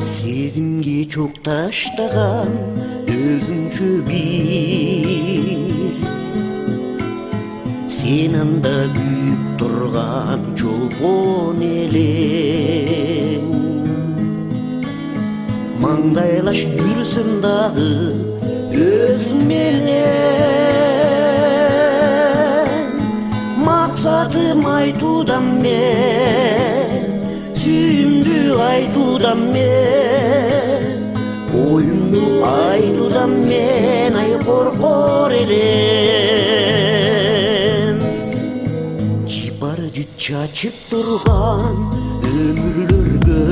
Сезимге çok таштаган өзүнчө бир сен анда күйүп турган чолпон элең маңдайлаш жүрсүң дагы өзүң менен максатым айтуудан мен сүйүмдү айтуудан мен оюмду айтуудан мен ай коркор элем жыпар жыт чачып турган өмүрлөргө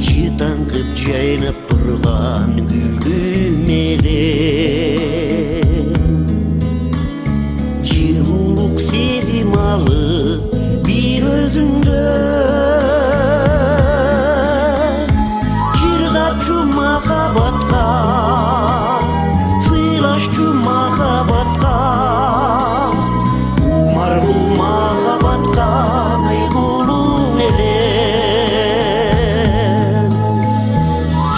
жытаңкып жайнап турган гүлүм элем жылуулук сезим алып бир өзүңдө жыргачу махабатка сыйлашчу махабатка умарлуу махабатка айгулуң элем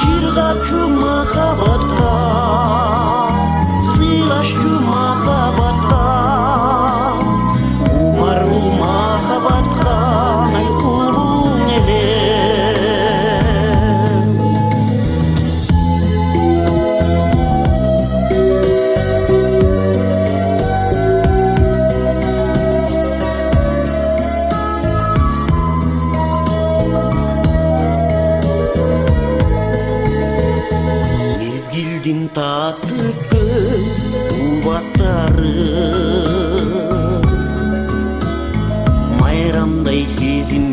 жыргачу махабатка сыйлашчу махабатка умарлуу махабатка айгулуң элем мезгилдин таттуу өткөн убактары майрамдай сезим